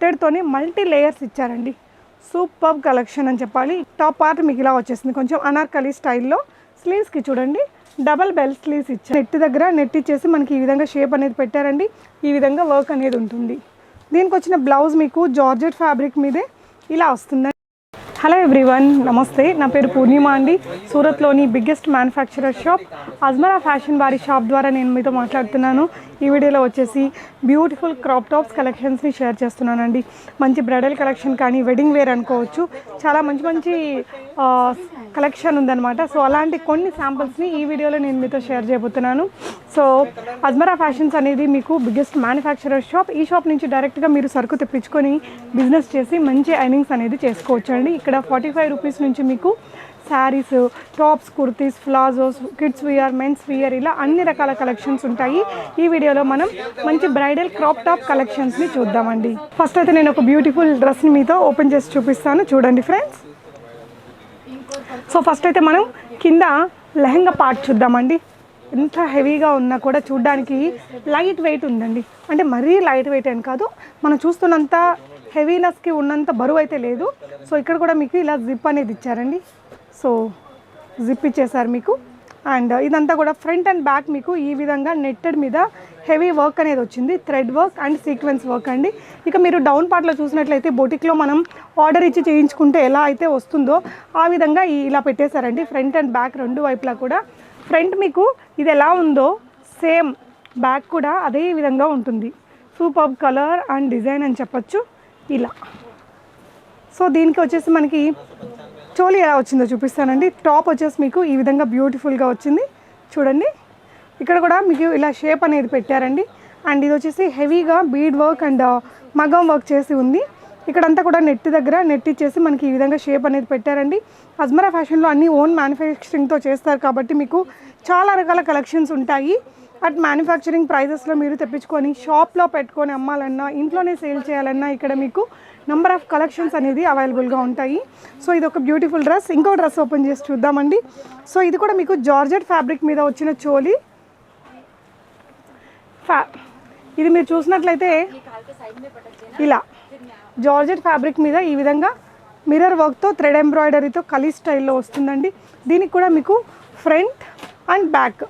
నెట్టెడ్తోనే multi layers ఇచ్చారండి. Super collection అని చెప్పాలి. టాప్ పార్ట్ మీకు ఇలా వచ్చేసింది, కొంచెం అనార్కలి స్టైల్లో. స్లీవ్స్కి చూడండి డబల్ బెల్ స్లీవ్స్ ఇచ్చారు. నెట్ దగ్గర నెట్ ఇచ్చేసి మనకి ఈ విధంగా షేప్ అనేది పెట్టారండి. ఈ విధంగా వర్క్ అనేది ఉంటుంది. దీనికి వచ్చిన బ్లౌజ్ మీకు జార్జెట్ ఫ్యాబ్రిక్ మీదే ఇలా వస్తుందండి. హలో ఎవ్రీవన్, నమస్తే. నా పేరు పూర్ణిమ అండి. సూరత్లోని biggest manufacturer shop Ajmera fashion వారి షాప్ ద్వారా నేను మీతో మాట్లాడుతున్నాను. ఈ వీడియోలో వచ్చేసి బ్యూటిఫుల్ క్రాప్ టాప్స్ కలెక్షన్స్ని షేర్ చేస్తున్నానండి. మంచి బ్రైడల్ కలెక్షన్ కానీ వెడ్డింగ్ వేర్ అనుకోవచ్చు, చాలా మంచి మంచి కలెక్షన్ ఉందన్నమాట. సో అలాంటి కొన్ని శాంపిల్స్ని ఈ వీడియోలో నేను మీతో షేర్ చేయబోతున్నాను. సో అజ్మరా ఫ్యాషన్స్ అనేది మీకు బిగ్గెస్ట్ మ్యానుఫ్యాక్చరర్ షాప్. ఈ షాప్ నుంచి డైరెక్ట్గా మీరు సరుకు తెప్పించుకొని బిజినెస్ చేసి మంచి ఎర్నింగ్స్ అనేది చేసుకోవచ్చు అండి. ఇక్కడ 45 రూపీస్ నుంచి మీకు saris, tops, kurtis, palazzos, kids wear, men's wear ఇలా అన్ని రకాల కలెక్షన్స్ ఉంటాయి. ఈ వీడియోలో మనం మంచి బ్రైడల్ క్రాప్ టాప్ కలెక్షన్స్ని చూద్దామండి. ఫస్ట్ అయితే నేను ఒక బ్యూటిఫుల్ డ్రెస్ని మీతో ఓపెన్ చేసి చూపిస్తాను, చూడండి ఫ్రెండ్స్. సో ఫస్ట్ అయితే మనం కింద లెహంగా పార్ట్ చూద్దామండి. ఎంత హెవీగా ఉన్నా కూడా చూడడానికి లైట్ వెయిట్ ఉందండి. అంటే మరీ లైట్ వెయిట్ అని కాదు, మనం చూస్తున్నంత హెవీనెస్కి ఉన్నంత బరువు అయితే లేదు. సో ఇక్కడ కూడా మీకు ఇలా జిప్ అనేది ఇచ్చారండి. సో జిప్ ఇచ్చేసారు మీకు. అండ్ ఇదంతా కూడా ఫ్రంట్ అండ్ బ్యాక్ మీకు ఈ విధంగా నెట్టెడ్ మీద హెవీ వర్క్ అనేది వచ్చింది. Thread work and sequence work అండి. ఇక మీరు డౌన్ పార్ట్లో చూసినట్లయితే బొటిక్లో మనం ఆర్డర్ ఇచ్చి చేయించుకుంటే ఎలా అయితే వస్తుందో ఆ విధంగా ఇలా పెట్టేశారండి. ఫ్రంట్ అండ్ బ్యాక్ రెండు వైపులా కూడా. ఫ్రంట్ మీకు ఇది ఎలా ఉందో సేమ్ బ్యాక్ కూడా అదే విధంగా ఉంటుంది. సూపర్ కలర్ అండ్ డిజైన్ అని చెప్పచ్చు ఇలా. సో దీనికి వచ్చేసి మనకి చోలీ ఎలా వచ్చిందో చూపిస్తానండి. టాప్ వచ్చేసి మీకు ఈ విధంగా బ్యూటిఫుల్గా వచ్చింది చూడండి. ఇక్కడ కూడా మీకు ఇలా షేప్ అనేది పెట్టారండి. అండ్ ఇది వచ్చేసి హెవీగా బీడ్ వర్క్ అండ్ మగం వర్క్ చేసి ఉంది. ఇక్కడంతా కూడా నెట్ దగ్గర నెట్ ఇచ్చేసి మనకి ఈ విధంగా షేప్ అనేది పెట్టారండి. అజ్మరా ఫ్యాషన్లో అన్ని ఓన్ మ్యానుఫ్యాక్చరింగ్తో చేస్తారు కాబట్టి మీకు చాలా రకాల కలెక్షన్స్ ఉంటాయి. అట్ మ్యానుఫ్యాక్చరింగ్ ప్రైజెస్లో మీరు తెప్పించుకొని షాప్లో పెట్టుకొని అమ్మాలన్నా, ఇంట్లోనే సేల్ చేయాలన్నా ఇక్కడ మీకు నెంబర్ ఆఫ్ కలెక్షన్స్ అనేది అవైలబుల్గా ఉంటాయి. సో ఇది ఒక బ్యూటిఫుల్ డ్రెస్. ఇంకో డ్రెస్ ఓపెన్ చేసి చూద్దామండి. సో ఇది కూడా మీకు జార్జెట్ ఫ్యాబ్రిక్ మీద వచ్చిన చోలీ. ఇది మీరు చూసినట్లయితే ఇలా జార్జెట్ ఫ్యాబ్రిక్ మీద ఈ విధంగా మిర్రర్ వర్క్తో థ్రెడ్ ఎంబ్రాయిడరీతో కలీ స్టైల్లో వస్తుందండి. దీనికి కూడా మీకు ఫ్రంట్ అండ్ బ్యాక్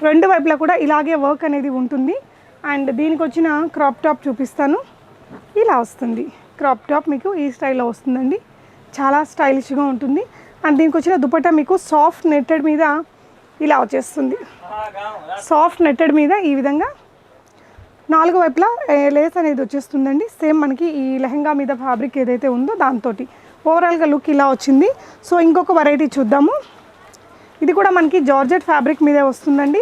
రెండు వైపులా కూడా ఇలాగే వర్క్ అనేది ఉంటుంది. అండ్ దీనికి వచ్చిన క్రాప్ టాప్ చూపిస్తాను. ఇలా వస్తుంది క్రాప్ టాప్, మీకు ఈ స్టైల్లో వస్తుందండి. చాలా స్టైలిష్గా ఉంటుంది. అండ్ దీనికి వచ్చిన దుపట్టా మీకు సాఫ్ట్ నెట్టెడ్ మీద ఇలా వచ్చేస్తుంది. సాఫ్ట్ నెట్టెడ్ మీద ఈ విధంగా నాలుగు వైపులా లేస్ అనేది వచ్చేస్తుందండి. సేమ్ మనకి ఈ లెహంగా మీద ఫ్యాబ్రిక్ ఏదైతే ఉందో దాంతో ఓవరాల్గా లుక్ ఇలా వచ్చింది. సో ఇంకొక వెరైటీ చూద్దాము. ఇది కూడా మనకి జార్జెట్ ఫ్యాబ్రిక్ మీదే వస్తుందండి.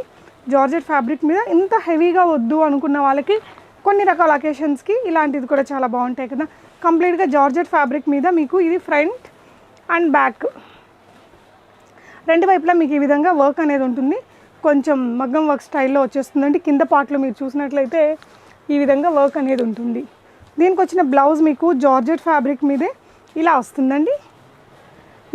జార్జెట్ ఫ్యాబ్రిక్ మీద ఇంత హెవీగా వద్దు అనుకున్న వాళ్ళకి కొన్ని రకాల అకేషన్స్కి ఇలాంటిది కూడా చాలా బాగుంటాయి కదా. కంప్లీట్గా జార్జెట్ ఫ్యాబ్రిక్ మీద మీకు ఇది ఫ్రంట్ అండ్ బ్యాక్ రెండు వైపులా మీకు ఈ విధంగా వర్క్ అనేది ఉంటుంది. కొంచెం మగ్గం వర్క్ స్టైల్లో వచ్చేస్తుందండి. కింద పార్ట్లో మీరు చూసినట్లయితే ఈ విధంగా వర్క్ అనేది ఉంటుంది. దీనికి వచ్చిన బ్లౌజ్ మీకు జార్జెట్ ఫ్యాబ్రిక్ మీదే ఇలా వస్తుందండి.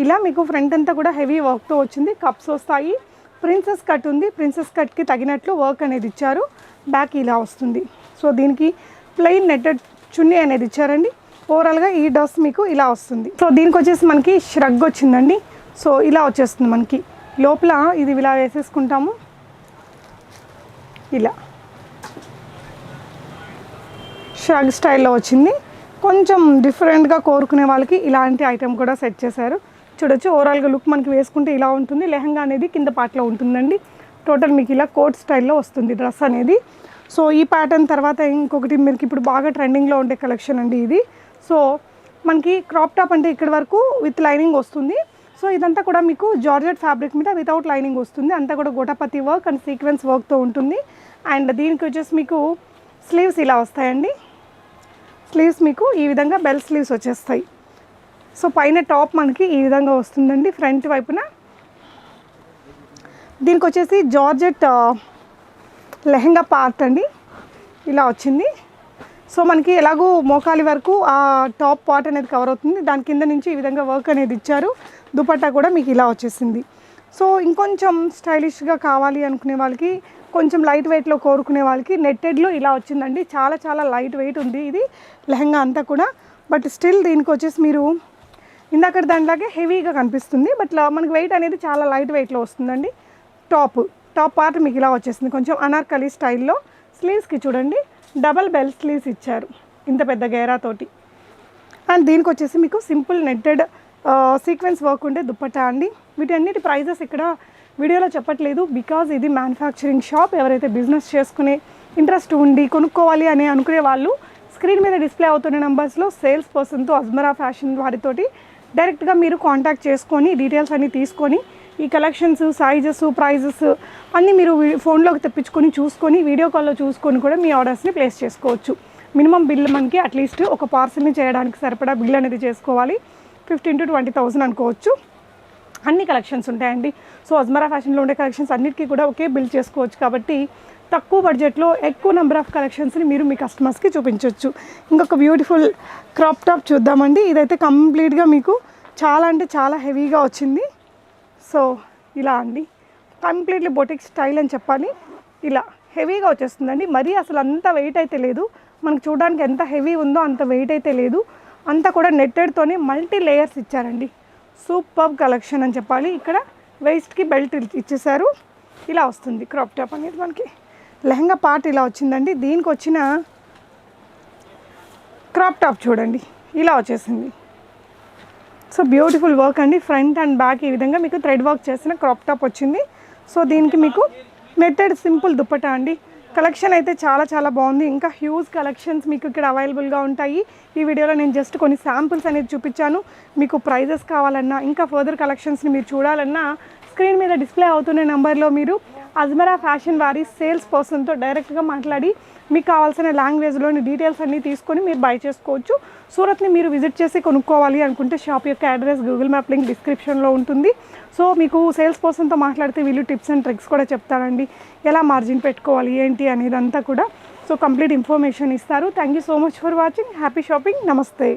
ఇలా మీకు ఫ్రంట్ అంతా కూడా హెవీ వర్క్తో వచ్చింది. కప్స్ వస్తాయి. ప్రిన్సెస్ కట్ ఉంది. ప్రిన్సెస్ కట్కి తగినట్లు వర్క్ అనేది ఇచ్చారు. బ్యాక్ ఇలా వస్తుంది. సో దీనికి ప్లెయిన్ నెట్టెడ్ చున్నీ అనేది ఇచ్చారండి. ఓవరాల్గా ఈ డ్రెస్ మీకు ఇలా వస్తుంది. సో దీనికి వచ్చేసి మనకి ష్రగ్ వచ్చిందండి. సో ఇలా వచ్చేస్తుంది మనకి లోపల. ఇది ఇలా వేసేసుకుంటాము. ఇలా ష్రగ్ స్టైల్లో వచ్చింది. కొంచెం డిఫరెంట్గా కోరుకునే వాళ్ళకి ఇలాంటి ఐటెం కూడా సెట్ చేశారు. చూడొచ్చు ఓవరాల్గా లుక్ మనకి వేసుకుంటే ఇలా ఉంటుంది. లెహంగా అనేది కింద పార్ట్లో ఉంటుందండి. టోటల్ మీకు ఇలా కోట్ స్టైల్లో వస్తుంది డ్రెస్ అనేది. సో ఈ ప్యాటర్న్ తర్వాత ఇంకొకటి మీకు ఇప్పుడు బాగా ట్రెండింగ్లో ఉండే కలెక్షన్ అండి ఇది. సో మనకి క్రాప్ టాప్ అంటే ఇక్కడ వరకు విత్ లైనింగ్ వస్తుంది. సో ఇదంతా కూడా మీకు జార్జెట్ ఫ్యాబ్రిక్ మీద వితౌట్ లైనింగ్ వస్తుంది. అంతా కూడా గోటాపతి వర్క్ అండ్ సీక్వెన్స్ వర్క్తో ఉంటుంది. అండ్ దీనికి వచ్చేసి మీకు స్లీవ్స్ ఇలా వస్తాయండి. స్లీవ్స్ మీకు ఈ విధంగా బెల్ స్లీవ్స్ వచ్చేస్తాయి. సో పైన టాప్ మనకి ఈ విధంగా వస్తుందండి ఫ్రంట్ వైపున. దీనికి వచ్చేసి జార్జెట్ లెహంగా పార్ట్ అండి ఇలా వచ్చింది. సో మనకి ఎలాగో మోకాలి వరకు ఆ టాప్ పార్ట్ అనేది కవర్ అవుతుంది. దాని కింద నుంచి ఈ విధంగా వర్క్ అనేది ఇచ్చారు. దుపట్టా కూడా మీకు ఇలా వచ్చేసింది. సో ఇంకొంచెం స్టైలిష్గా కావాలి అనుకునే వాళ్ళకి కొంచెం లైట్ వెయిట్లో కోరుకునే వాళ్ళకి నెట్టెడ్లో ఇలా వచ్చిందండి. చాలా చాలా లైట్ వెయిట్ ఉంది ఇది లెహంగా అంతా కూడా. బట్ స్టిల్ దీనికి వచ్చేసి మీరు ఇందాక దానిలాగే హెవీగా కనిపిస్తుంది. బట్ మనకి వెయిట్ అనేది చాలా లైట్ వెయిట్లో వస్తుందండి. టాప్ పార్ట్ మీకు ఇలా వచ్చేసింది కొంచెం అనార్కలి స్టైల్లో. స్లీవ్స్కి చూడండి డబల్ బెల్ స్లీవ్స్ ఇచ్చారు ఇంత పెద్ద గేరాతోటి. అండ్ దీనికి వచ్చేసి మీకు సింపుల్ నెట్టెడ్ సీక్వెన్స్ వర్క్ ఉండే దుప్పట్టా అండి. వీటన్నిటి ప్రైజెస్ ఇక్కడ వీడియోలో చెప్పట్లేదు, బికాజ్ ఇది మ్యానుఫ్యాక్చరింగ్ షాప్. ఎవరైతే బిజినెస్ చేసుకునే ఇంట్రెస్ట్ ఉండి కొనుక్కోవాలి అని అనుకునే వాళ్ళు స్క్రీన్ మీద డిస్ప్లే అవుతున్న నెంబర్స్లో సేల్స్ పర్సన్తో అజ్మరా ఫ్యాషన్ వారితోటి డైరెక్ట్గా మీరు కాంటాక్ట్ చేసుకొని డీటెయిల్స్ అన్నీ తీసుకొని ఈ కలెక్షన్స్, సైజెస్, ప్రైజెస్ అన్నీ మీరు ఫోన్లోకి తెప్పించుకొని చూసుకొని వీడియో కాల్లో చూసుకొని కూడా మీ ఆర్డర్స్ని ప్లేస్ చేసుకోవచ్చు. మినిమం బిల్ మనకి అట్లీస్ట్ ఒక పార్సల్ని చేయడానికి సరిపడా బిల్ అనేది చేసుకోవాలి. 15,000 to 20,000 అనుకోవచ్చు. అన్ని కలెక్షన్స్ ఉంటాయండి. సో అజ్మరా ఫ్యాషన్లో ఉండే కలెక్షన్స్ అన్నిటికీ కూడా ఒకే బిల్ చేసుకోవచ్చు కాబట్టి తక్కువ బడ్జెట్లో ఎక్కువ నెంబర్ ఆఫ్ కలెక్షన్స్ని మీరు మీ కస్టమర్స్కి చూపించవచ్చు. ఇంకొక బ్యూటిఫుల్ క్రాప్ టాప్ చూద్దామండి. ఇదైతే కంప్లీట్గా మీకు చాలా అంటే చాలా హెవీగా వచ్చింది. సో ఇలా అండి, కంప్లీట్లీ బొటిక్ స్టైల్ అని చెప్పాలి. ఇలా హెవీగా వచ్చేస్తుందండి. మరీ అసలు అంత వెయిట్ అయితే లేదు. మనకు చూడడానికి ఎంత హెవీ ఉందో అంత వెయిట్ అయితే లేదు. అంతా కూడా నెట్టెడ్తోనే మల్టీ లేయర్స్ ఇచ్చారండి. సూపర్ కలెక్షన్ అని చెప్పాలి. ఇక్కడ వేస్ట్కి బెల్ట్ ఇచ్చేసారు. ఇలా వస్తుంది క్రాప్ టాప్ అనేది మనకి. లెహంగా పార్ట్ ఇలా వచ్చిందండి. దీనికి వచ్చిన క్రాప్ టాప్ చూడండి ఇలా వచ్చేసింది. సో బ్యూటిఫుల్ వర్క్ అండి. ఫ్రంట్ అండ్ బ్యాక్ ఈ విధంగా మీకు థ్రెడ్ వర్క్ చేసిన క్రాప్ టాప్ వచ్చింది. సో దీనికి మీకు నెట్టెడ్ సింపుల్ దుప్పటా అండి. కలెక్షన్ అయితే చాలా చాలా బాగుంది. ఇంకా హ్యూజ్ కలెక్షన్స్ మీకు ఇక్కడ అవైలబుల్గా ఉంటాయి. ఈ వీడియోలో నేను జస్ట్ కొన్ని శాంపుల్స్ అనేది చూపించాను. మీకు ప్రైజెస్ కావాలన్నా ఇంకా ఫర్దర్ కలెక్షన్స్ని మీరు చూడాలన్నా స్క్రీన్ మీద డిస్ప్లే అవుతున్న నెంబర్లో మీరు అజ్మరా ఫ్యాషన్ వారి సేల్స్ పర్సన్తో డైరెక్ట్గా మాట్లాడి మీకు కావాల్సిన లాంగ్వేజ్లోని డీటెయిల్స్ అన్నీ తీసుకొని మీరు బై చేసుకోవచ్చు. సూరత్ని మీరు విజిట్ చేసి కొనుక్కోవాలి అనుకుంటే షాప్ యొక్క అడ్రస్ గూగుల్ మ్యాప్ లింక్ డిస్క్రిప్షన్లో ఉంటుంది. సో మీకు సేల్స్ పర్సన్తో మాట్లాడితే వీళ్ళు టిప్స్ అండ్ ట్రిక్స్ కూడా చెప్తారండి, ఎలా మార్జిన్ పెట్టుకోవాలి ఏంటి అనేది అంతా కూడా. సో కంప్లీట్ ఇన్ఫర్మేషన్ ఇస్తారు. Thank you so much for watching. Happy shopping. నమస్తే.